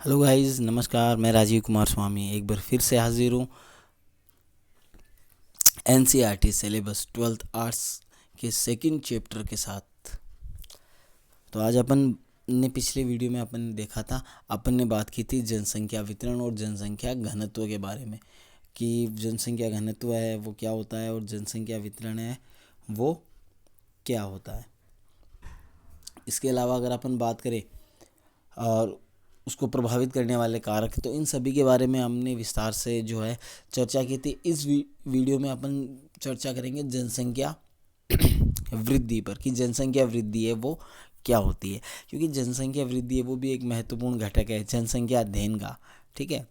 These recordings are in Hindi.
हेलो गाइस, नमस्कार। मैं राजीव कुमार स्वामी एक बार फिर से हाजिर हूँ एनसीईआरटी सिलेबस 12th आर्ट्स के सेकंड चैप्टर के साथ। तो आज अपन ने पिछले वीडियो में अपन ने देखा था, अपन ने बात की थी जनसंख्या वितरण और जनसंख्या घनत्व के बारे में कि जनसंख्या घनत्व है वो क्या होता है और जनसंख्या वितरण है वो क्या होता है। इसके अलावा अगर अपन बात करें और उसको प्रभावित करने वाले कारक, तो इन सभी के बारे में हमने विस्तार से जो है चर्चा की थी। इस वीडियो में अपन चर्चा करेंगे जनसंख्या वृद्धि पर कि जनसंख्या वृद्धि है वो क्या होती है, क्योंकि जनसंख्या वृद्धि है वो भी एक महत्वपूर्ण घटक है जनसंख्या अध्ययन का। ठीक है,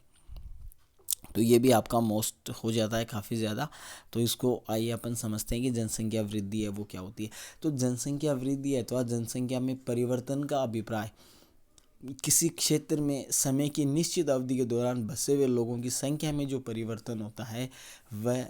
तो ये भी आपका मोस्ट हो जाता है काफ़ी ज़्यादा। तो इसको आइए अपन समझते हैं कि जनसंख्या वृद्धि है वो क्या होती है। तो जनसंख्या वृद्धि है अथवा जनसंख्या में परिवर्तन का अभिप्राय किसी क्षेत्र में समय की निश्चित अवधि के दौरान बसे हुए लोगों की संख्या में जो परिवर्तन होता है वह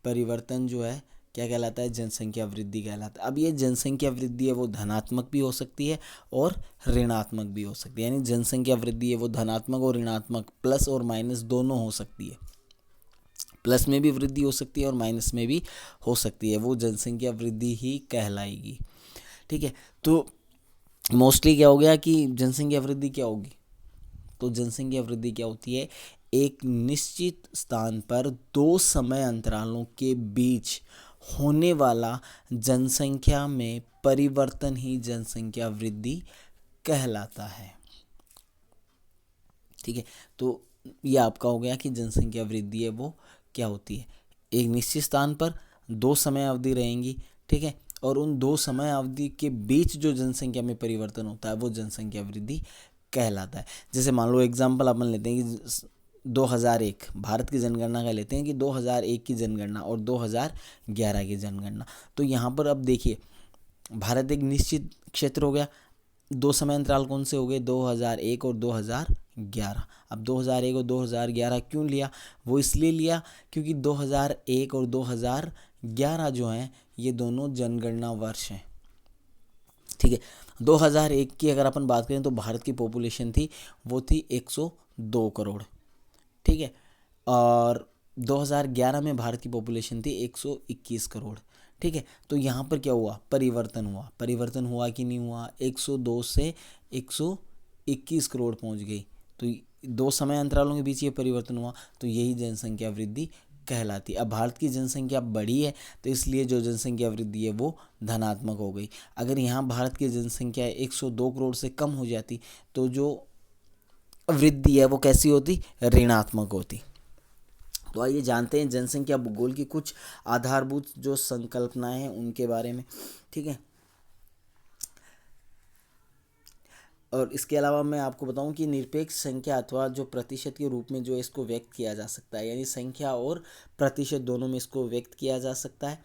परिवर्तन जो है क्या कहलाता है, जनसंख्या वृद्धि कहलाता है। अब ये जनसंख्या वृद्धि है वो धनात्मक भी हो सकती है और ऋणात्मक भी हो सकती है, यानी जनसंख्या वृद्धि है वो धनात्मक और ऋणात्मक प्लस और माइनस दोनों हो सकती है। प्लस में भी वृद्धि हो सकती है और माइनस में भी हो सकती है, वो जनसंख्या वृद्धि ही कहलाएगी। ठीक है, तो मोस्टली क्या हो गया कि जनसंख्या वृद्धि क्या होगी, तो जनसंख्या वृद्धि क्या होती है, एक निश्चित स्थान पर दो समय अंतरालों के बीच होने वाला जनसंख्या में परिवर्तन ही जनसंख्या वृद्धि कहलाता है। ठीक है, तो ये आपका हो गया कि जनसंख्या वृद्धि है वो क्या होती है, एक निश्चित स्थान पर दो समय अवधि रहेंगी। ठीक है, और उन दो समय अवधि के बीच जो जनसंख्या में परिवर्तन होता है वो जनसंख्या वृद्धि कहलाता है। जैसे मान लो एग्जांपल अपन लेते हैं कि 2001 भारत की जनगणना का लेते हैं कि 2001 की जनगणना और 2011 की जनगणना। तो यहाँ पर अब देखिए, भारत एक निश्चित क्षेत्र हो गया, दो समय अंतराल कौन से हो गए, 2001 और 2011। अब 2001 और 2011 क्यों लिया, वो इसलिए लिया क्योंकि 2001 और 2011 जो हैं ये दोनों जनगणना वर्ष हैं। ठीक है, 2001 की अगर अपन बात करें तो भारत की पॉपुलेशन थी वो थी 102 करोड़। ठीक है, और 2011 में भारत की पॉपुलेशन थी 121 करोड़। ठीक है, तो यहाँ पर क्या हुआ, परिवर्तन हुआ कि नहीं हुआ, 102 से 121 करोड़ पहुँच गई। तो दो समय अंतरालों के बीच ये परिवर्तन हुआ, तो यही जनसंख्या वृद्धि कहलाती है। अब भारत की जनसंख्या बढ़ी है तो इसलिए जो जनसंख्या वृद्धि है वो धनात्मक हो गई। अगर यहाँ भारत की जनसंख्या 102 करोड़ से कम हो जाती तो जो वृद्धि है वो कैसी होती, ऋणात्मक होती। तो आइए जानते हैं जनसंख्या भूगोल की कुछ आधारभूत जो संकल्पनाएं हैं उनके बारे में। ठीक है, और इसके अलावा मैं आपको बताऊं कि निरपेक्ष संख्या अथवा जो प्रतिशत के रूप में जो इसको व्यक्त किया जा सकता है, यानी संख्या और प्रतिशत दोनों में इसको व्यक्त किया जा सकता है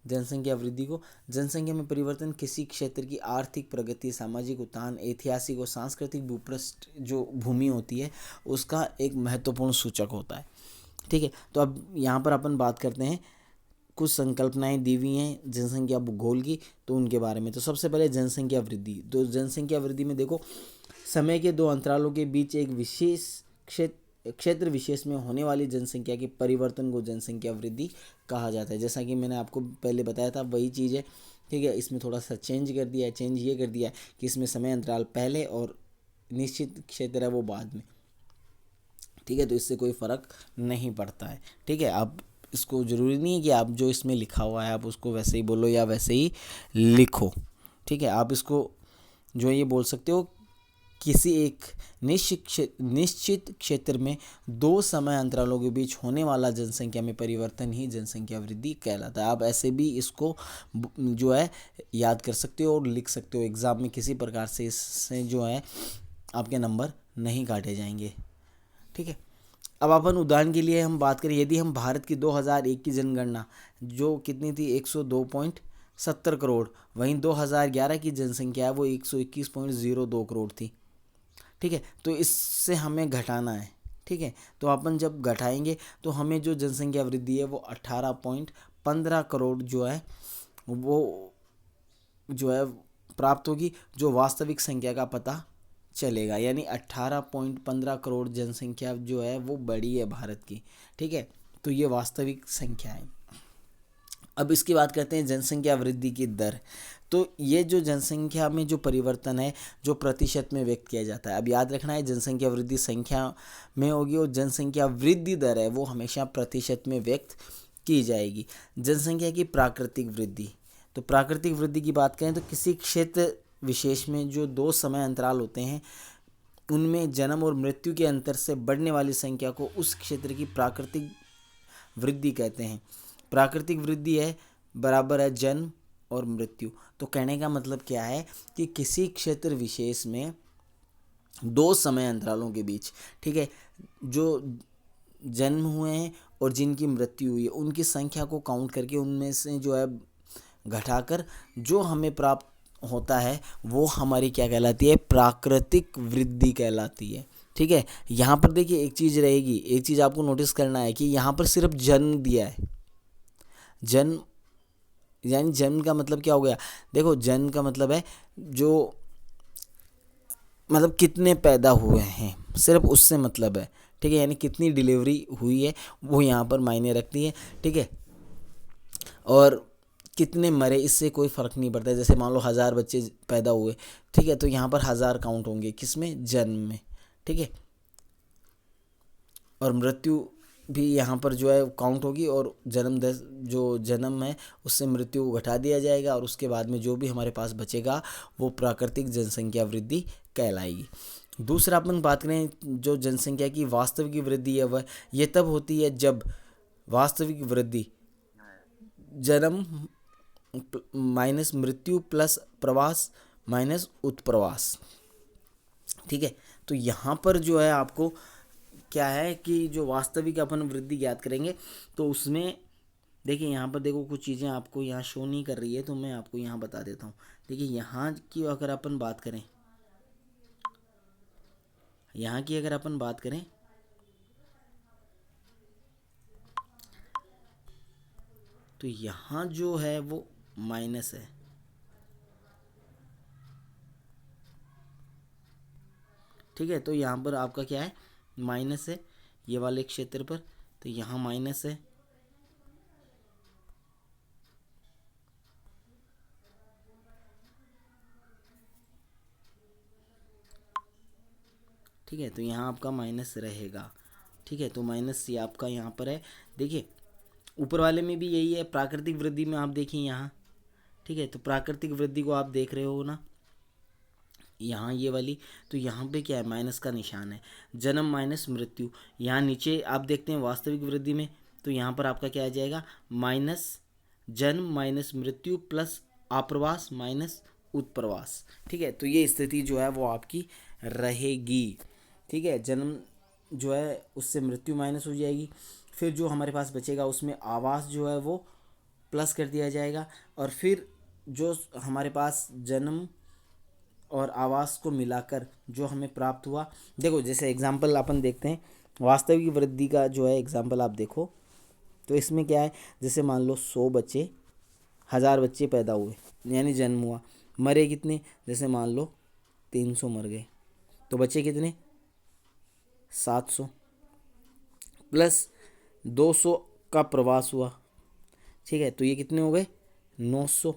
जनसंख्या वृद्धि को। जनसंख्या में परिवर्तन किसी क्षेत्र की आर्थिक प्रगति, सामाजिक उत्थान, ऐतिहासिक और सांस्कृतिक भूपृष्ठ जो भूमि होती है उसका एक महत्वपूर्ण सूचक होता है। ठीक है, तो अब यहाँ पर अपन बात करते हैं, कुछ संकल्पनाएं दी हुई हैं जनसंख्या भूगोल की, तो उनके बारे में। तो सबसे पहले जनसंख्या वृद्धि। तो जनसंख्या वृद्धि में देखो, समय के दो अंतरालों के बीच एक विशेष क्षेत्र विशेष में होने वाली जनसंख्या के परिवर्तन को जनसंख्या वृद्धि कहा जाता है। जैसा कि मैंने आपको पहले बताया था वही चीज़ है। ठीक है, इसमें थोड़ा सा चेंज कर दिया है, चेंज ये कर दिया है कि इसमें समय अंतराल पहले और निश्चित क्षेत्र है वो बाद में। ठीक है, तो इससे कोई फ़र्क नहीं पड़ता है। ठीक है, आप इसको ज़रूरी नहीं है कि आप जो इसमें लिखा हुआ है आप उसको वैसे ही बोलो या वैसे ही लिखो। ठीक है, आप इसको जो है ये बोल सकते हो, किसी एक निश्चित क्षेत्र में दो समय अंतरालों के बीच होने वाला जनसंख्या में परिवर्तन ही जनसंख्या वृद्धि कहलाता है। आप ऐसे भी इसको जो है याद कर सकते हो और लिख सकते हो एग्ज़ाम में, किसी प्रकार से इससे जो है आपके नंबर नहीं काटे जाएंगे। ठीक है, अब अपन उदाहरण के लिए हम बात करें, यदि हम भारत की 2001 की जनगणना जो कितनी थी 102.70 करोड़, वहीं 2011 की जनसंख्या है वो 121.02 करोड़ थी। ठीक है, तो इससे हमें घटाना है। ठीक है, तो अपन जब घटाएंगे तो हमें जो जनसंख्या वृद्धि है वो 18.15 करोड़ जो है वो जो है प्राप्त होगी, जो वास्तविक संख्या का पता चलेगा, यानी 18.15 करोड़ जनसंख्या जो है वो बड़ी है भारत की। ठीक है, तो ये वास्तविक संख्या है। अब इसकी बात करते हैं जनसंख्या वृद्धि की दर। तो ये जो जनसंख्या में जो परिवर्तन है जो प्रतिशत में व्यक्त किया जाता है। अब याद रखना है जनसंख्या वृद्धि संख्या में होगी और जनसंख्या वृद्धि दर है वो हमेशा प्रतिशत में व्यक्त की जाएगी। जनसंख्या की प्राकृतिक वृद्धि, तो प्राकृतिक वृद्धि की बात करें तो किसी क्षेत्र विशेष में जो 2 समय अंतराल होते हैं उनमें जन्म और मृत्यु के अंतर से बढ़ने वाली संख्या को उस क्षेत्र की प्राकृतिक वृद्धि कहते हैं। प्राकृतिक वृद्धि है बराबर है जन्म और मृत्यु। तो कहने का मतलब क्या है कि किसी क्षेत्र विशेष में 2 समय अंतरालों के बीच, ठीक है, जो जन्म हुए हैं और जिनकी मृत्यु हुई है उनकी संख्या को काउंट करके उनमें से जो है घटाकर जो हमें प्राप्त होता है वो हमारी क्या कहलाती है, प्राकृतिक वृद्धि कहलाती है। ठीक है, यहाँ पर देखिए एक चीज़ रहेगी, एक चीज़ आपको नोटिस करना है कि यहाँ पर सिर्फ जन्म दिया है। जन्म यानी जन्म का मतलब क्या हो गया, देखो जन्म का मतलब है जो मतलब कितने पैदा हुए हैं, सिर्फ उससे मतलब है। ठीक है, यानी कितनी डिलीवरी हुई है वो यहाँ पर मायने रखती है। ठीक है, और कितने मरे इससे कोई फ़र्क नहीं पड़ता। जैसे मान लो 1000 बच्चे पैदा हुए, ठीक है, तो यहाँ पर 1000 काउंट होंगे किसमें, जन्म में। ठीक है, और मृत्यु भी यहाँ पर जो है काउंट होगी और जो जन्म है उससे मृत्यु को घटा दिया जाएगा और उसके बाद में जो भी हमारे पास बचेगा वो प्राकृतिक जनसंख्या वृद्धि कहलाएगी। दूसरा अपन बात करें जो जनसंख्या की वास्तविक वृद्धि है वह ये तब होती है जब वास्तविक वृद्धि जन्म माइनस मृत्यु प्लस प्रवास माइनस उत्प्रवास। ठीक है, तो यहाँ पर जो है आपको क्या है कि जो वास्तविक अपन वृद्धि ज्ञात करेंगे तो उसमें देखिए यहाँ पर देखो कुछ चीज़ें आपको यहाँ शो नहीं कर रही है तो मैं आपको यहाँ बता देता हूँ। देखिए यहाँ की अगर अपन बात करें, यहाँ की अगर अपन बात करें तो यहाँ जो है वो माइनस है। ठीक है, तो यहाँ पर आपका क्या है, माइनस है ये वाले क्षेत्र पर, तो यहाँ माइनस है। ठीक है, तो यहाँ आपका माइनस रहेगा। ठीक है, तो माइनस ये आपका यहाँ पर है। देखिए ऊपर वाले में भी यही है, प्राकृतिक वृद्धि में आप देखिए यहाँ। ठीक है, तो प्राकृतिक वृद्धि को आप देख रहे हो ना यहाँ ये वाली, तो यहाँ पे क्या है, माइनस का निशान है। जन्म माइनस मृत्यु, यहाँ नीचे आप देखते हैं वास्तविक वृद्धि में, तो यहाँ पर आपका क्या आ जाएगा, माइनस जन्म माइनस मृत्यु प्लस आप्रवास माइनस उत्प्रवास। ठीक है, तो ये स्थिति जो है वो आपकी रहेगी। ठीक है, जन्म जो है उससे मृत्यु माइनस हो जाएगी, फिर जो हमारे पास बचेगा उसमें आवास जो है वो प्लस कर दिया जाएगा, और फिर जो हमारे पास जन्म और आवास को मिलाकर जो हमें प्राप्त हुआ, देखो जैसे एग्जाम्पल अपन देखते हैं वास्तविक वृद्धि का जो है एग्जाम्पल आप देखो, तो इसमें क्या है, जैसे मान लो 100 बच्चे 1000 बच्चे पैदा हुए यानी जन्म हुआ, मरे कितने, जैसे मान लो 300 मर गए, तो बच्चे कितने 700 प्लस 200 का प्रवास हुआ। ठीक है, तो ये कितने हो गए 900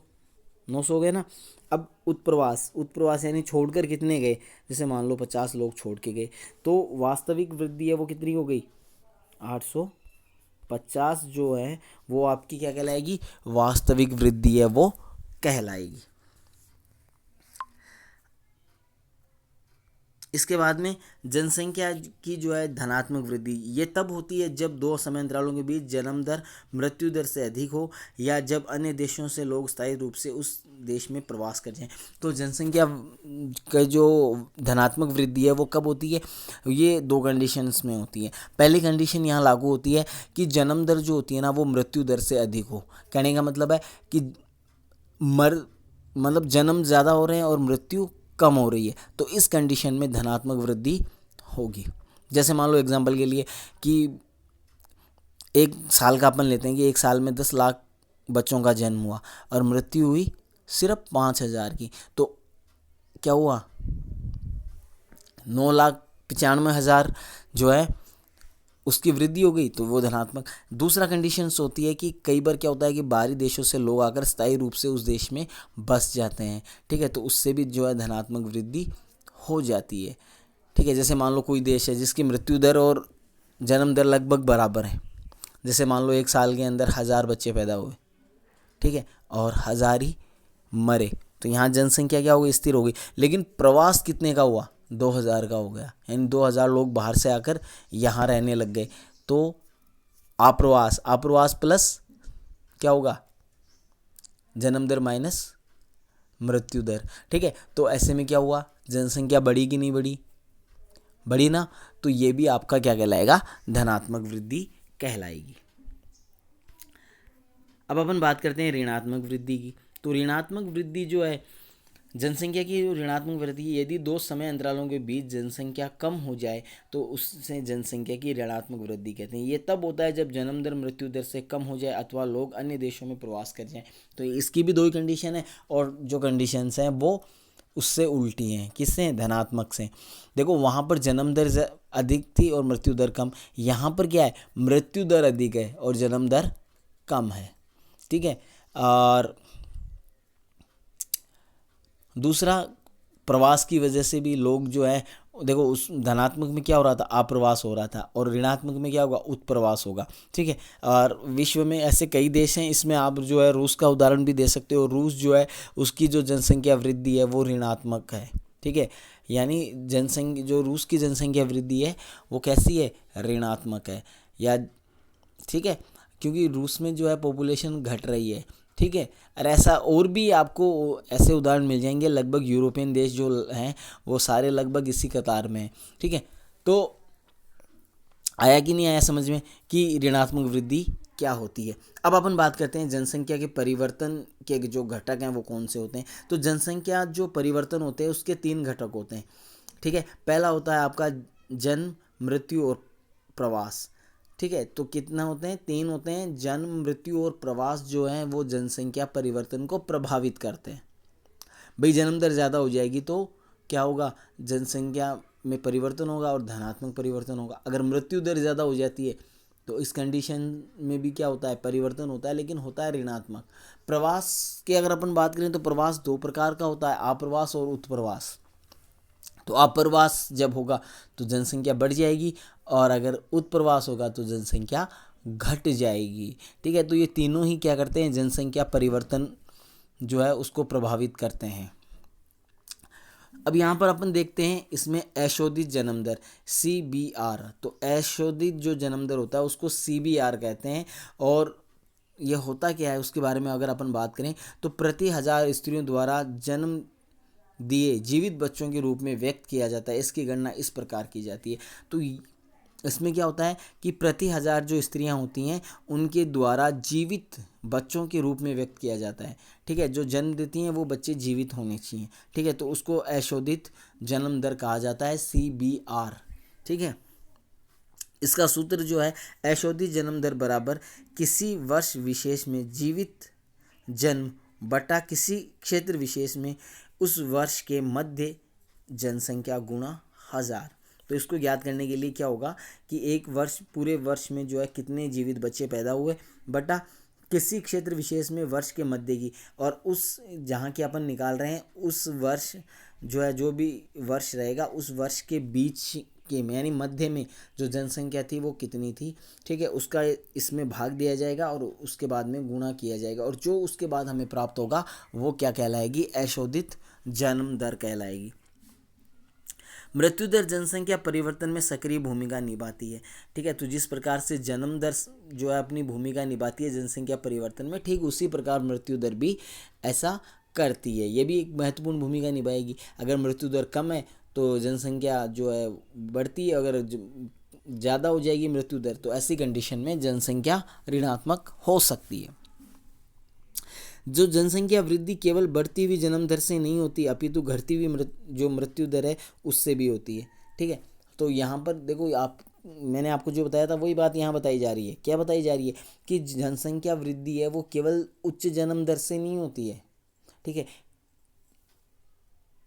हो गए ना। अब उत्प्रवास यानी छोड़कर कितने गए, जैसे मान लो 50 लोग छोड़ के गए, तो वास्तविक वृद्धि है वो कितनी हो गई 850 जो है वो आपकी क्या कहलाएगी, वास्तविक वृद्धि है वो कहलाएगी। इसके बाद में जनसंख्या की जो है धनात्मक वृद्धि ये तब होती है जब 2 समय अंतरालों के बीच जन्म दर मृत्यु दर से अधिक हो या जब अन्य देशों से लोग स्थायी रूप से उस देश में प्रवास कर जाएं। तो जनसंख्या का जो धनात्मक वृद्धि है वो कब होती है, ये 2 कंडीशंस में होती है। पहली कंडीशन यहाँ लागू होती है कि जन्म दर जो होती है ना वो मृत्यु दर से अधिक हो। कहने का मतलब है कि मतलब जन्म ज़्यादा हो रहे हैं और मृत्यु कम हो रही है, तो इस कंडीशन में धनात्मक वृद्धि होगी। जैसे मान लो एग्जांपल के लिए कि एक साल का अपन लेते हैं कि एक साल में 10 लाख बच्चों का जन्म हुआ और मृत्यु हुई सिर्फ 5000 की, तो क्या हुआ, 9,95,000 जो है उसकी वृद्धि हो गई तो वो धनात्मक। दूसरा कंडीशंस होती है कि कई बार क्या होता है कि बाहरी देशों से लोग आकर स्थायी रूप से उस देश में बस जाते हैं, ठीक है, तो उससे भी जो है धनात्मक वृद्धि हो जाती है, ठीक है। जैसे मान लो कोई देश है जिसकी मृत्यु दर और जन्म दर लगभग बराबर है, जैसे मान लो 1 साल के अंदर 1,000 बच्चे पैदा हुए, ठीक है, और 1,000 ही मरे, तो यहाँ जनसंख्या क्या हो गई, स्थिर हो गई। लेकिन प्रवास कितने का हुआ, 2,000 का हो गया, यानी 2,000 लोग बाहर से आकर यहाँ रहने लग गए, तो आप्रवास प्लस क्या होगा, जन्म दर माइनस मृत्यु दर, ठीक है। तो ऐसे में क्या हुआ, जनसंख्या बढ़ी कि नहीं बढ़ी, बढ़ी ना, तो ये भी आपका क्या कहलाएगा, धनात्मक वृद्धि कहलाएगी। अब अपन बात करते हैं ऋणात्मक वृद्धि की। तो ऋणात्मक वृद्धि जो है जनसंख्या की ऋणात्मक वृद्धि, यदि 2 समय अंतरालों के बीच जनसंख्या कम हो जाए तो उससे जनसंख्या की ऋणात्मक वृद्धि कहते हैं। ये तब होता है जब जन्म दर मृत्यु दर से कम हो जाए अथवा लोग अन्य देशों में प्रवास कर जाएं। तो इसकी भी 2 ही कंडीशन है, और जो कंडीशंस हैं वो उससे उल्टी हैं, किससे, धनात्मक से। देखो वहाँ पर जन्म दर अधिक थी और मृत्यु दर कम, यहाँ पर क्या है, मृत्यु दर अधिक है और जन्म दर कम है, ठीक है। और दूसरा, प्रवास की वजह से भी लोग जो है, देखो उस धनात्मक में क्या हो रहा था, आप्रवास हो रहा था, और ऋणात्मक में क्या होगा, उत्प्रवास होगा, ठीक है। और विश्व में ऐसे कई देश हैं, इसमें आप जो है रूस का उदाहरण भी दे सकते हो। रूस जो है उसकी जो जनसंख्या वृद्धि है वो ऋणात्मक है, ठीक है, यानी जनसंख्या जो रूस की जनसंख्या वृद्धि है वो कैसी है, ऋणात्मक है, या ठीक है, क्योंकि रूस में जो है पॉपुलेशन घट रही है, ठीक है। और ऐसा और भी आपको ऐसे उदाहरण मिल जाएंगे, लगभग यूरोपियन देश जो हैं वो सारे लगभग इसी कतार में हैं, ठीक है। तो आया कि नहीं आया समझ में कि ऋणात्मक वृद्धि क्या होती है। अब अपन बात करते हैं जनसंख्या के परिवर्तन के जो घटक हैं वो कौन से होते हैं। तो जनसंख्या जो परिवर्तन होते हैं उसके 3 घटक होते हैं, ठीक है। पहला होता है आपका जन्म, मृत्यु और प्रवास, ठीक है। तो कितना होते हैं, 3 होते हैं। जन्म, मृत्यु और प्रवास जो हैं वो जनसंख्या परिवर्तन को प्रभावित करते हैं। भाई जन्म दर ज़्यादा हो जाएगी तो क्या होगा, जनसंख्या में परिवर्तन होगा और धनात्मक परिवर्तन होगा। अगर मृत्यु दर ज़्यादा हो जाती है तो इस कंडीशन में भी क्या होता है, परिवर्तन होता है, लेकिन होता है ऋणात्मक। प्रवास की अगर अपन बात करें तो प्रवास 2 प्रकार का होता है, आप्रवास और उत्प्रवास। तो आप्रवास जब होगा तो जनसंख्या बढ़ जाएगी, और अगर उत्प्रवास होगा तो जनसंख्या घट जाएगी, ठीक है। तो ये तीनों ही क्या करते हैं, जनसंख्या परिवर्तन जो है उसको प्रभावित करते हैं। अब यहाँ पर अपन देखते हैं इसमें अशोधित जन्म दर CBR। तो अशोधित जो जन्म दर होता है उसको CBR कहते हैं, और ये होता क्या है उसके बारे में अगर अपन बात करें तो प्रति 1,000 स्त्रियों द्वारा जन्म दिए जीवित बच्चों के रूप में व्यक्त किया जाता है। इसकी गणना इस प्रकार की जाती है। तो इसमें क्या होता है कि प्रति 1,000 जो स्त्रियां होती हैं उनके द्वारा जीवित बच्चों के रूप में व्यक्त किया जाता है, ठीक है। जो जन्म देती हैं वो बच्चे जीवित होने चाहिए, ठीक है। तो उसको अशोधित जन्म दर कहा जाता है, CBR, ठीक है। इसका सूत्र जो है, अशोधित जन्म दर बराबर किसी वर्ष विशेष में जीवित जन्म बटा किसी क्षेत्र विशेष में उस वर्ष के मध्य जनसंख्या गुणा 1,000। तो इसको ज्ञात करने के लिए क्या होगा कि एक वर्ष, पूरे वर्ष में जो है कितने जीवित बच्चे पैदा हुए बटा किसी क्षेत्र विशेष में वर्ष के मध्य की, और उस जहाँ के अपन निकाल रहे हैं उस वर्ष जो है, जो भी वर्ष रहेगा उस वर्ष के बीच के में यानी मध्य में जो जनसंख्या थी वो कितनी थी, ठीक है। उसका इसमें भाग दिया जाएगा और उसके बाद में गुणा किया जाएगा, और जो उसके बाद हमें प्राप्त होगा वो क्या कहलाएगी, अशोधित जन्म दर कहलाएगी। मृत्यु दर जनसंख्या परिवर्तन में सक्रिय भूमिका निभाती है, ठीक है। तो जिस प्रकार से जन्म दर जो है अपनी भूमिका निभाती है जनसंख्या परिवर्तन में, ठीक उसी प्रकार मृत्यु दर भी ऐसा करती है। ये भी एक महत्वपूर्ण भूमिका निभाएगी। अगर मृत्यु दर कम है तो जनसंख्या जो है बढ़ती है, अगर ज़्यादा हो जाएगी मृत्यु दर तो ऐसी कंडीशन में जनसंख्या ऋणात्मक हो सकती है। जो जनसंख्या वृद्धि केवल बढ़ती हुई जन्म दर से नहीं होती अपितु घटती हुई जो मृत्यु दर है उससे भी होती है, ठीक है। तो यहाँ पर देखो, मैंने आपको जो बताया था वही बात यहाँ बताई जा रही है। क्या बताई जा रही है कि जनसंख्या वृद्धि है वो केवल उच्च जन्म दर से नहीं होती है, ठीक है।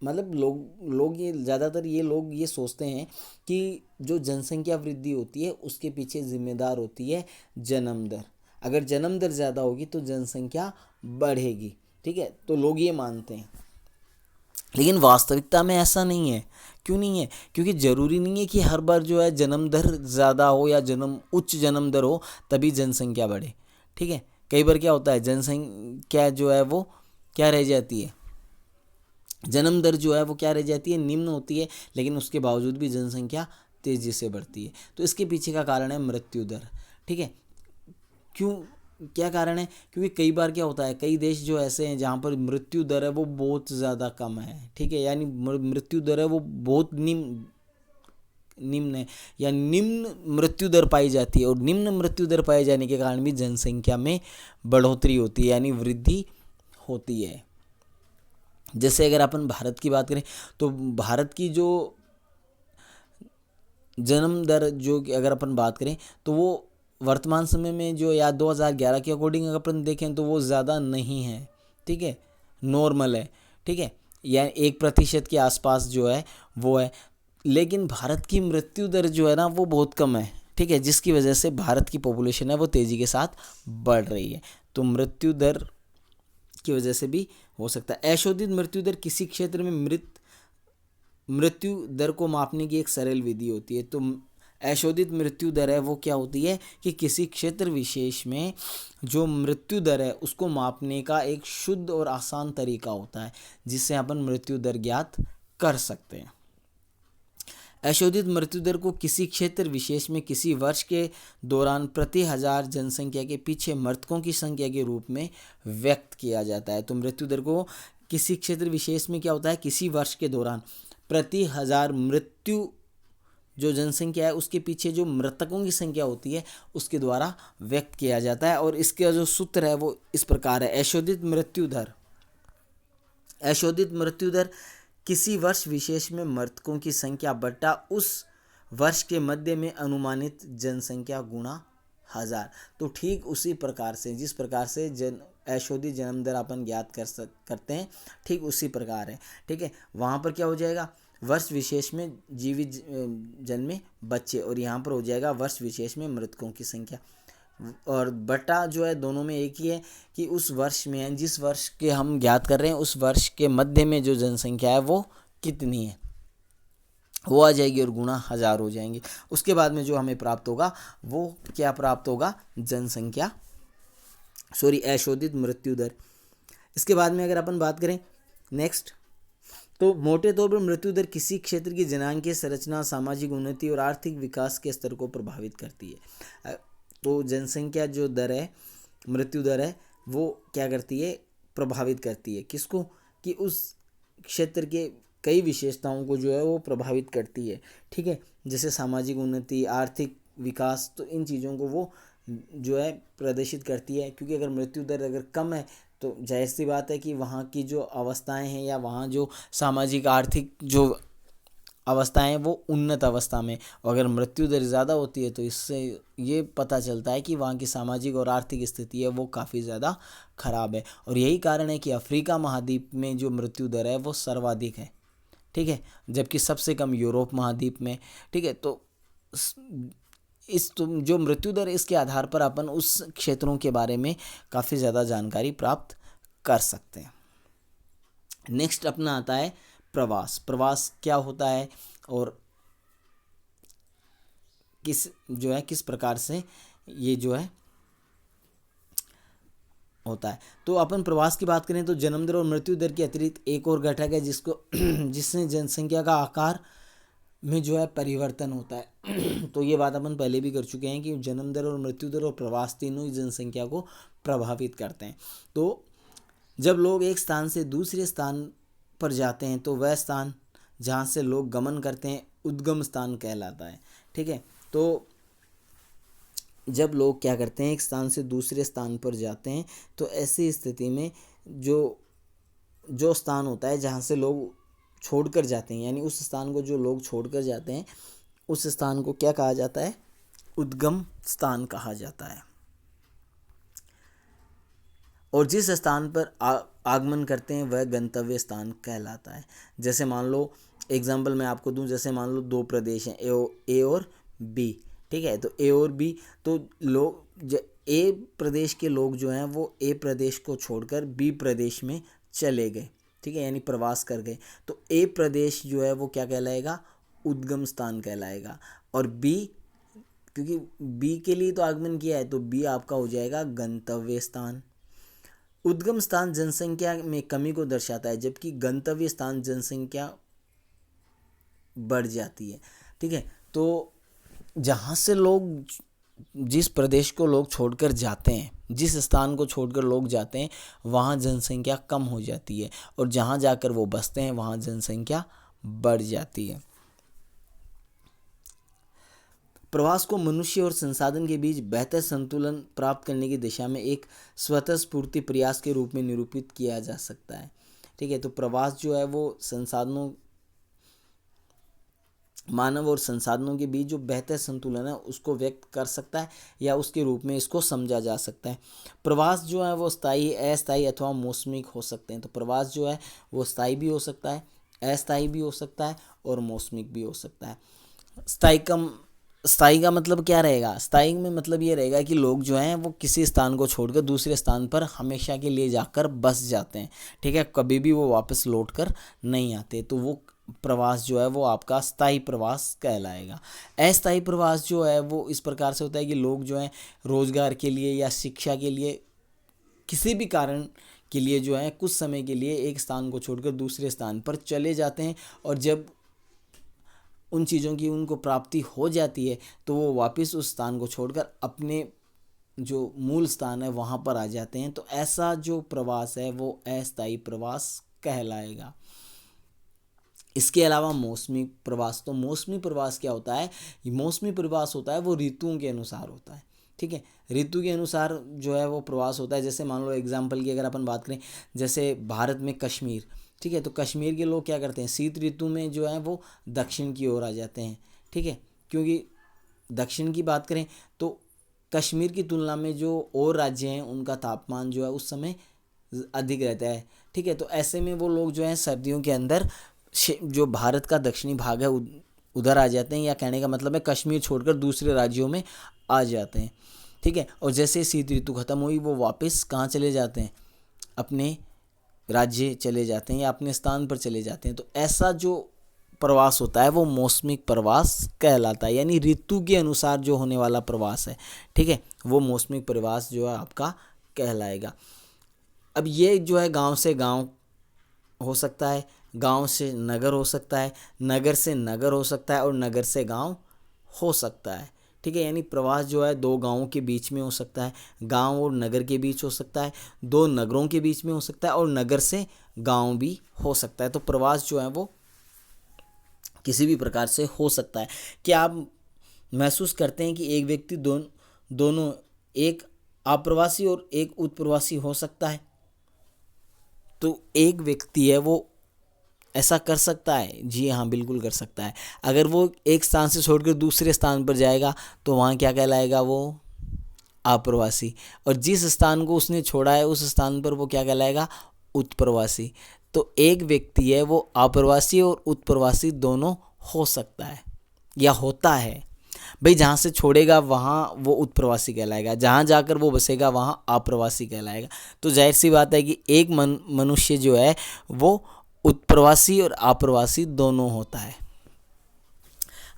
मतलब लोग ये ज़्यादातर ये लोग ये सोचते हैं कि जो जनसंख्या वृद्धि होती है उसके पीछे जिम्मेदार होती है जन्म दर। अगर जन्म दर ज़्यादा होगी तो जनसंख्या बढ़ेगी, ठीक है, तो लोग ये मानते हैं। लेकिन वास्तविकता में ऐसा नहीं है। क्यों नहीं है? क्योंकि ज़रूरी नहीं है कि हर बार जो है जन्म दर ज़्यादा हो या उच्च जन्म दर हो तभी जनसंख्या बढ़े, ठीक है। कई बार क्या होता है, जनसंख्या जो है वो क्या रह जाती है, जन्म दर जो है वो क्या रह जाती है, निम्न होती है, लेकिन उसके बावजूद भी जनसंख्या तेज़ी से बढ़ती है। तो इसके पीछे का कारण है मृत्यु दर, ठीक है। क्यों, क्या कारण है? क्योंकि कई बार क्या होता है, कई देश जो ऐसे हैं जहाँ पर मृत्यु दर है वो बहुत ज़्यादा कम है, ठीक है, यानी मृत्यु दर है वो बहुत निम्न है या निम्न मृत्यु दर पाई जाती है, और निम्न मृत्यु दर पाए जाने के कारण भी जनसंख्या में बढ़ोतरी होती है, यानी वृद्धि होती है। जैसे अगर अपन भारत की बात करें तो भारत की जो जन्म दर जो अगर अपन बात करें तो वो वर्तमान समय में जो या 2011 के अकॉर्डिंग अगर अपन देखें तो वो ज़्यादा नहीं है, ठीक है, नॉर्मल है, ठीक है, या 1% के आसपास जो है वो है। लेकिन भारत की मृत्यु दर जो है ना वो बहुत कम है, ठीक है, जिसकी वजह से भारत की पॉपुलेशन है वो तेज़ी के साथ बढ़ रही है। तो मृत्यु दर की वजह से भी हो सकता है। अशोधित मृत्यु दर किसी क्षेत्र में मृत्यु दर को मापने की एक सरल विधि होती है। तो अशोधित मृत्यु दर है वो क्या होती है कि किसी क्षेत्र विशेष में जो मृत्यु दर है उसको मापने का एक शुद्ध और आसान तरीका होता है जिससे अपन मृत्यु दर ज्ञात कर सकते हैं। अशोधित मृत्यु दर को किसी क्षेत्र विशेष में किसी वर्ष के दौरान प्रति हजार जनसंख्या के पीछे मृतकों की संख्या के रूप में व्यक्त किया जाता है। तो मृत्यु दर को किसी क्षेत्र विशेष में क्या होता है, किसी वर्ष के दौरान प्रति हजार मृत्यु जो जनसंख्या है उसके पीछे जो मृतकों की संख्या होती है उसके द्वारा व्यक्त किया जाता है। और इसका जो सूत्र है वो इस प्रकार है, अशोधित मृत्यु दर किसी वर्ष विशेष में मृतकों की संख्या बटा उस वर्ष के मध्य में अनुमानित जनसंख्या गुणा 1000। तो ठीक उसी प्रकार से जिस प्रकार से अशोधित जन्म दर अपन ज्ञात करते हैं ठीक उसी प्रकार है, ठीक है। वहाँ पर क्या हो जाएगा, वर्ष विशेष में जीवित जन्मे बच्चे, और यहाँ पर हो जाएगा वर्ष विशेष में मृतकों की संख्या, और बटा जो है दोनों में एक ही है कि उस वर्ष में जिस वर्ष के हम ज्ञात कर रहे हैं उस वर्ष के मध्य में जो जनसंख्या है वो कितनी है वो आ जाएगी और गुणा 1000 हो जाएंगे। उसके बाद में जो हमें प्राप्त होगा वो क्या प्राप्त होगा, अशोधित मृत्यु दर। इसके बाद में अगर अपन बात करें नेक्स्ट, तो मोटे तौर पर मृत्यु दर किसी क्षेत्र की जनांकीय संरचना, सामाजिक उन्नति और आर्थिक विकास के स्तर को प्रभावित करती है। तो जनसंख्या जो दर है, मृत्यु दर है, वो क्या करती है, प्रभावित करती है किसको, कि उस क्षेत्र के कई विशेषताओं को जो है वो प्रभावित करती है, ठीक है, जैसे सामाजिक उन्नति, आर्थिक विकास, तो इन चीज़ों को वो जो है प्रदर्शित करती है। क्योंकि अगर मृत्यु दर अगर कम है तो जाहिर सी बात है कि वहाँ की जो अवस्थाएं हैं या वहाँ जो सामाजिक आर्थिक जो अवस्थाएं हैं वो उन्नत अवस्था में, और अगर मृत्यु दर ज़्यादा होती है तो इससे ये पता चलता है कि वहाँ की सामाजिक और आर्थिक स्थिति है वो काफ़ी ज़्यादा खराब है। और यही कारण है कि अफ्रीका महाद्वीप में जो मृत्यु दर है वो सर्वाधिक है, ठीक है, जबकि सबसे कम यूरोप महाद्वीप में, ठीक है। तो जो मृत्यु दर इसके आधार पर अपन उस क्षेत्रों के बारे में काफ़ी ज़्यादा जानकारी प्राप्त कर सकते हैं। नेक्स्ट अपना आता है प्रवास क्या होता है और किस प्रकार से ये जो है होता है। तो अपन प्रवास की बात करें तो जन्म दर और मृत्यु दर के अतिरिक्त एक और घटक है जिससे जनसंख्या का आकार में जो है परिवर्तन होता है। तो ये बात अपन पहले भी कर चुके हैं कि जन्म दर और मृत्यु दर और प्रवास तीनों ही जनसंख्या को प्रभावित करते हैं। तो जब लोग एक स्थान से दूसरे स्थान पर जाते हैं तो वह स्थान जहाँ से लोग गमन करते हैं उद्गम स्थान कहलाता है, ठीक है। तो जब लोग क्या करते हैं एक स्थान से दूसरे स्थान पर जाते हैं तो ऐसी स्थिति में जो स्थान होता है जहाँ से लोग छोड़कर जाते हैं, यानी उस स्थान को जो लोग छोड़कर जाते हैं उस स्थान को क्या कहा जाता है, उद्गम स्थान कहा जाता है। और जिस स्थान पर आगमन करते हैं वह गंतव्य स्थान कहलाता है। जैसे मान लो एग्जाम्पल मैं आपको दूं, जैसे मान लो दो प्रदेश हैं ए और बी, ठीक है। तो ए और बी, तो लोग ए प्रदेश के लोग जो हैं वो ए प्रदेश को छोड़कर बी प्रदेश में चले गए, ठीक है, यानी प्रवास कर गए। तो ए प्रदेश जो है वो क्या कहलाएगा, उद्गम स्थान कहलाएगा। और बी, क्योंकि बी के लिए तो आगमन किया है, तो बी आपका हो जाएगा गंतव्य स्थान। उद्गम स्थान जनसंख्या में कमी को दर्शाता है, जबकि गंतव्य स्थान जनसंख्या बढ़ जाती है, ठीक है। तो जहाँ से लोग, जिस प्रदेश को लोग छोड़कर जाते हैं, जिस स्थान को छोड़कर लोग जाते हैं, वहाँ जनसंख्या कम हो जाती है, और जहाँ जाकर वो बसते हैं वहाँ जनसंख्या बढ़ जाती है। प्रवास को मनुष्य और संसाधन के बीच बेहतर संतुलन प्राप्त करने की दिशा में एक स्वतःस्फूर्ति प्रयास के रूप में निरूपित किया जा सकता है, ठीक है। तो प्रवास जो है वो संसाधनों, मानव और संसाधनों के बीच जो बेहतर संतुलन है उसको व्यक्त कर सकता है, या उसके रूप में इसको समझा जा सकता है। प्रवास जो है वो स्थायी, अस्थायी अथवा मौसमिक हो सकते हैं। तो प्रवास जो है वो स्थायी भी हो सकता है, अस्थायी भी हो सकता है, और मौसमिक भी हो सकता है। स्थायी का मतलब क्या रहेगा, स्थायी में मतलब ये रहेगा कि लोग जो हैं वो किसी स्थान को छोड़कर दूसरे स्थान पर हमेशा के लिए जाकर बस जाते हैं, ठीक है, कभी भी वो वापस लौट कर नहीं आते। तो वो प्रवास जो है वो आपका स्थायी प्रवास कहलाएगा। अस्थायी प्रवास जो है वो इस प्रकार से होता है कि लोग जो हैं रोजगार के लिए या शिक्षा के लिए, किसी भी कारण के लिए जो है कुछ समय के लिए एक स्थान को छोड़कर दूसरे स्थान पर चले जाते हैं, और जब उन चीज़ों की उनको प्राप्ति हो जाती है तो वो वापस उस स्थान को छोड़कर अपने जो मूल स्थान है वहाँ पर आ जाते हैं। तो ऐसा जो प्रवास है वो अस्थायी प्रवास कहलाएगा। इसके अलावा मौसमी प्रवास, तो मौसमी प्रवास क्या होता है, मौसमी प्रवास होता है वो ऋतुओं के अनुसार होता है, ठीक है। ऋतु के अनुसार जो है वो प्रवास होता है। जैसे मान लो एग्जाम्पल की अगर अपन बात करें, जैसे भारत में कश्मीर, ठीक है, तो कश्मीर के लोग क्या करते हैं, शीत ऋतु में जो है वो दक्षिण की ओर आ जाते हैं, ठीक है। क्योंकि दक्षिण की बात करें तो कश्मीर की तुलना में जो और राज्य हैं उनका तापमान जो है उस समय अधिक रहता है, ठीक है। तो ऐसे में वो लोग जो हैं सर्दियों के अंदर जो भारत का दक्षिणी भाग है उधर आ जाते हैं, या कहने का मतलब है कश्मीर छोड़कर दूसरे राज्यों में आ जाते हैं, ठीक है। और जैसे शीत ऋतु खत्म हुई वो वापस कहाँ चले जाते हैं, अपने राज्य चले जाते हैं या अपने स्थान पर चले जाते हैं। तो ऐसा जो प्रवास होता है वो मौसमिक प्रवास कहलाता है, यानी ऋतु के अनुसार जो होने वाला प्रवास है, ठीक है, वो मौसमिक प्रवास जो है आपका कहलाएगा। अब ये जो है गांव से गांव हो सकता है, गांव से नगर हो सकता है, नगर से नगर हो सकता है, और नगर से गांव हो सकता है, ठीक है। यानी प्रवास जो है दो गांवों के बीच में हो सकता है, गांव और नगर के बीच हो सकता है, दो नगरों के बीच में हो सकता है, और नगर से गांव भी हो सकता है। तो प्रवास जो है वो किसी भी प्रकार से हो सकता है। क्या आप महसूस करते हैं कि एक व्यक्ति दोनों एक आप्रवासी और एक उत्प्रवासी हो सकता है? तो एक व्यक्ति है वो ऐसा कर सकता है, जी हाँ बिल्कुल कर सकता है। अगर वो एक स्थान से छोड़कर दूसरे स्थान पर जाएगा तो वहाँ क्या कहलाएगा, वो आप्रवासी। और जिस स्थान को उसने छोड़ा है उस स्थान पर वो क्या कहलाएगा, उत्प्रवासी। तो एक व्यक्ति है वो आप्रवासी और उत्प्रवासी दोनों हो सकता है या होता है। भाई जहाँ से छोड़ेगा वहाँ वो उत्प्रवासी कहलाएगा, जहाँ जाकर वो बसेगा वहाँ आप्रवासी कहलाएगा। तो जाहिर सी बात है कि एक मनुष्य जो है वो उत्प्रवासी और आप्रवासी दोनों होता है।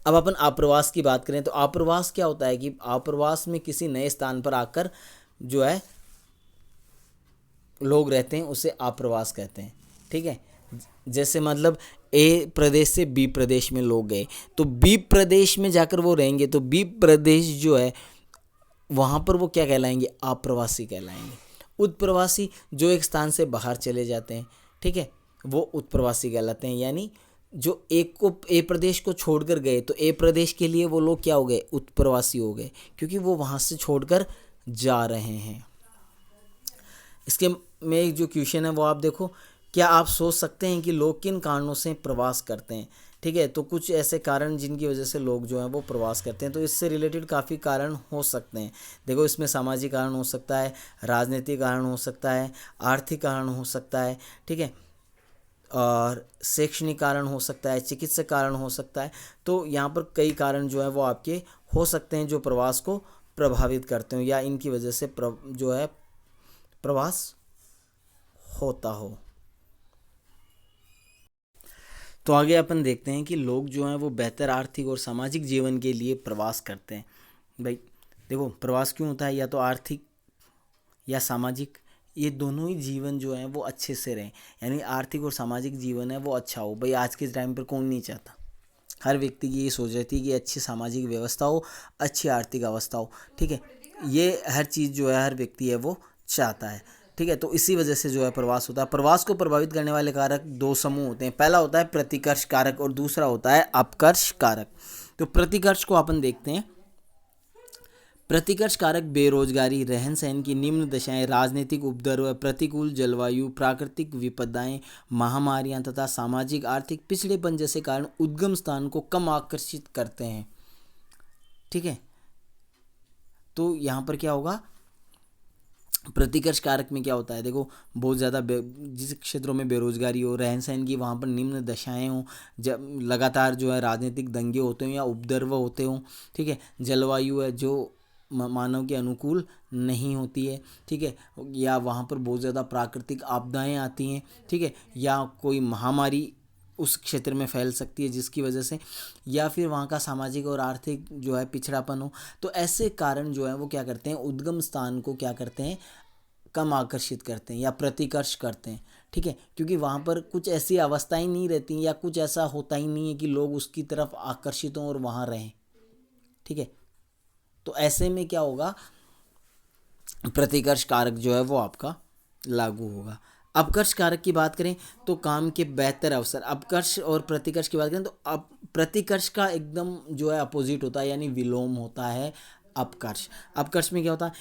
अब अपन आप्रवास की बात करें तो आप्रवास क्या होता है कि आप्रवास में किसी नए स्थान पर आकर जो है लोग रहते हैं उसे आप्रवास कहते हैं, ठीक है। जैसे मतलब ए प्रदेश से बी प्रदेश में लोग गए तो बी प्रदेश में जाकर वो रहेंगे, तो बी प्रदेश जो है वहाँ पर वो क्या कहलाएंगे, आप्रवासी कहलाएंगे। उत्प्रवासी जो एक स्थान से बाहर चले जाते हैं, ठीक है, वो उत्प्रवासी कहलाते हैं। यानी जो ए प्रदेश को छोड़कर गए तो ए प्रदेश के लिए वो लोग क्या हो गए, उत्प्रवासी हो गए, क्योंकि वो वहाँ से छोड़कर जा रहे हैं। इसके में एक जो क्वेश्चन है वो आप देखो, क्या आप सोच सकते हैं कि लोग किन कारणों से प्रवास करते हैं, ठीक है। तो कुछ ऐसे कारण जिनकी वजह से लोग जो हैं वो प्रवास करते हैं, तो इससे रिलेटेड काफ़ी कारण हो सकते हैं। देखो, इसमें सामाजिक कारण हो सकता है, राजनीतिक कारण हो सकता है, आर्थिक कारण हो सकता है, ठीक है, और शैक्षणिक कारण हो सकता है, चिकित्सक कारण हो सकता है। तो यहाँ पर कई कारण जो है वो आपके हो सकते हैं जो प्रवास को प्रभावित करते हो या इनकी वजह से जो है प्रवास होता हो। तो आगे अपन देखते हैं कि लोग जो हैं वो बेहतर आर्थिक और सामाजिक जीवन के लिए प्रवास करते हैं। भाई देखो, प्रवास क्यों होता है, या तो आर्थिक या सामाजिक, ये दोनों ही जीवन जो है वो अच्छे से रहें, यानी आर्थिक और सामाजिक जीवन है वो अच्छा हो। भाई आज के टाइम पर कौन नहीं चाहता, हर व्यक्ति की ये सोच रहती है कि अच्छी सामाजिक व्यवस्था हो, अच्छी आर्थिक अवस्था हो, ठीक है। ये हर चीज़ जो है हर व्यक्ति है वो चाहता है, ठीक है। तो इसी वजह से जो है प्रवास होता है। प्रवास को प्रभावित करने वाले कारक दो समूह होते हैं, पहला होता है प्रतिकर्ष कारक और दूसरा होता है अपकर्ष कारक। तो प्रतिकर्ष को अपन देखते हैं। प्रतिकर्ष कारक बेरोजगारी, रहन सहन की निम्न दशाएं, राजनीतिक उपद्रव, प्रतिकूल जलवायु, प्राकृतिक विपदाएं, महामारियां तथा सामाजिक आर्थिक पिछड़ेपन जैसे कारण उद्गम स्थान को कम आकर्षित करते हैं, ठीक है। तो यहाँ पर क्या होगा, प्रतिकर्ष कारक में क्या होता है, देखो बहुत ज़्यादा जिस क्षेत्रों में बेरोजगारी हो, रहन सहन की वहाँ पर निम्न दशाएं हों, जब लगातार जो है राजनीतिक दंगे होते हों या उपद्रव होते हों, ठीक है, जलवायु है जो मानव के अनुकूल नहीं होती है, ठीक है, या वहाँ पर बहुत ज़्यादा प्राकृतिक आपदाएं आती हैं, ठीक है, या कोई महामारी उस क्षेत्र में फैल सकती है जिसकी वजह से, या फिर वहाँ का सामाजिक और आर्थिक जो है पिछड़ापन हो। तो ऐसे कारण जो है वो क्या करते हैं, उद्गम स्थान को क्या करते हैं, कम आकर्षित करते हैं या प्रतिकर्ष करते हैं, ठीक है, क्योंकि वहाँ पर कुछ ऐसी अवस्थाएं नहीं रहती या कुछ ऐसा होता ही नहीं है कि लोग उसकी तरफ आकर्षित हों और वहाँ रहें, ठीक है। तो ऐसे में क्या होगा, प्रतिकर्ष कारक जो है वो आपका लागू होगा। अपकर्ष कारक की बात करें तो काम के बेहतर अवसर। अपकर्ष और प्रतिकर्ष की बात करें तो अब प्रतिकर्ष का एकदम जो है अपोजिट होता है, यानी विलोम होता है अपकर्ष। अपकर्ष में क्या होता है,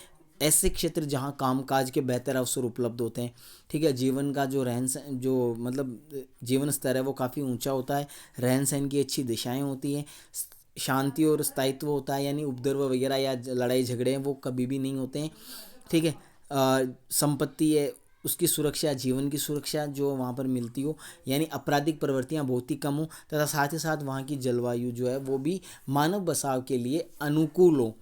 ऐसे क्षेत्र जहाँ कामकाज के बेहतर अवसर उपलब्ध होते हैं, ठीक है, जीवन का जो रहन सहन जो मतलब जीवन स्तर है वो काफ़ी ऊंचा होता है, रहन सहन की अच्छी दिशाएं होती हैं, शांति और स्थायित्व होता है, यानी उपद्रव वगैरह या लड़ाई झगड़े हैं वो कभी भी नहीं होते हैं, ठीक है। संपत्ति है उसकी सुरक्षा, जीवन की सुरक्षा जो वहाँ पर मिलती हो, यानी आपराधिक प्रवृत्तियाँ बहुत ही कम हो, तथा साथ ही साथ वहाँ की जलवायु जो है वो भी मानव बसाव के लिए अनुकूल हो,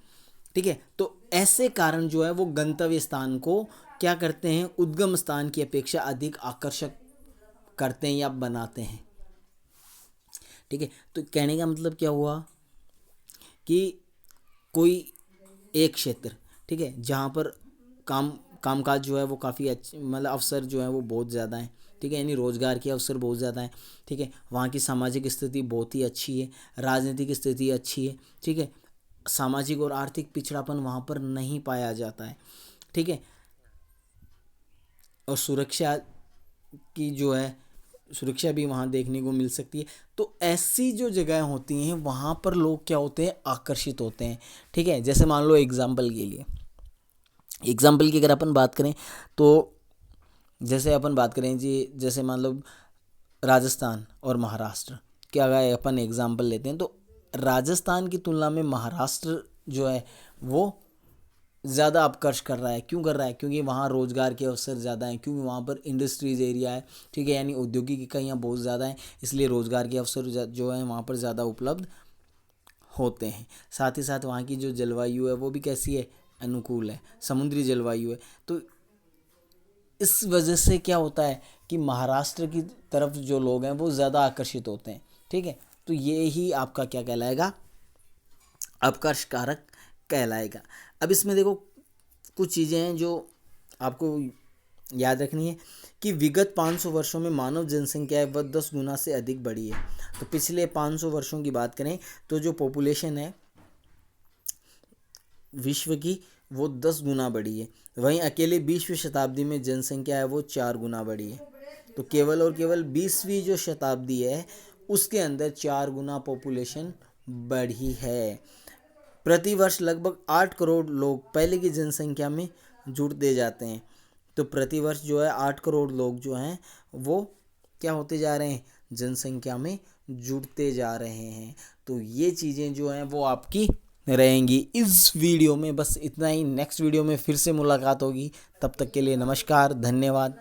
ठीक है। तो ऐसे कारण जो है वो गंतव्य स्थान को क्या करते हैं, उद्गम स्थान की अपेक्षा अधिक आकर्षक करते हैं या बनाते हैं, ठीक है। तो कहने का मतलब क्या हुआ कि कोई एक क्षेत्र, ठीक है, जहाँ पर कामकाज जो है वो काफ़ी अच्छे मतलब अवसर जो है वो बहुत ज़्यादा है, ठीक है, यानी रोज़गार के अवसर बहुत ज़्यादा है, ठीक है, वहाँ की सामाजिक स्थिति बहुत ही अच्छी है, राजनीतिक स्थिति अच्छी है, ठीक है, सामाजिक और आर्थिक पिछड़ापन वहाँ पर नहीं पाया जाता है, ठीक है, और सुरक्षा की जो है सुरक्षा भी वहाँ देखने को मिल सकती है। तो ऐसी जो जगह होती हैं वहाँ पर लोग क्या होते हैं, आकर्षित होते हैं, ठीक है। जैसे मान लो एग्जाम्पल की अगर अपन बात करें तो जैसे अपन बात करें जी, जैसे मान लो राजस्थान और महाराष्ट्र के अगर अपन एग्जाम्पल लेते हैं तो राजस्थान की तुलना में महाराष्ट्र जो है वो ज़्यादा अपकर्ष कर रहा है। क्यों कर रहा है, क्योंकि वहाँ रोज़गार के अवसर ज़्यादा हैं, क्योंकि वहाँ पर इंडस्ट्रीज़ एरिया है, ठीक है, यानी औद्योगिक इकाइयाँ बहुत ज़्यादा हैं, इसलिए रोज़गार के अवसर जो है वहाँ पर ज़्यादा उपलब्ध होते हैं। साथ ही साथ वहाँ की जो जलवायु है वो भी कैसी है, अनुकूल है, समुद्री जलवायु है। तो इस वजह से क्या होता है कि महाराष्ट्र की तरफ जो लोग हैं वो ज़्यादा आकर्षित होते हैं, ठीक है। तो ये ही आपका क्या कहलाएगा, अपकर्ष कारक कहलाएगा। अब इसमें देखो कुछ चीज़ें हैं जो आपको याद रखनी है कि विगत 500 वर्षों में मानव जनसंख्या है वह 10 गुना से अधिक बढ़ी है। तो पिछले 500 वर्षों की बात करें तो जो पॉपुलेशन है विश्व की वो 10 गुना बढ़ी है, वहीं अकेले 20वीं शताब्दी में जनसंख्या है वो 4 गुना बढ़ी है। तो केवल और केवल 20वीं जो शताब्दी है उसके अंदर 4 गुना पॉपुलेशन बढ़ी है। प्रतिवर्ष लगभग 8 करोड़ लोग पहले की जनसंख्या में जुड़ते जाते हैं। तो प्रतिवर्ष जो है 8 करोड़ लोग जो हैं वो क्या होते जा रहे हैं, जनसंख्या में जुड़ते जा रहे हैं। तो ये चीज़ें जो हैं वो आपकी रहेंगी इस वीडियो में। बस इतना ही, नेक्स्ट वीडियो में फिर से मुलाकात होगी। तब तक के लिए नमस्कार, धन्यवाद।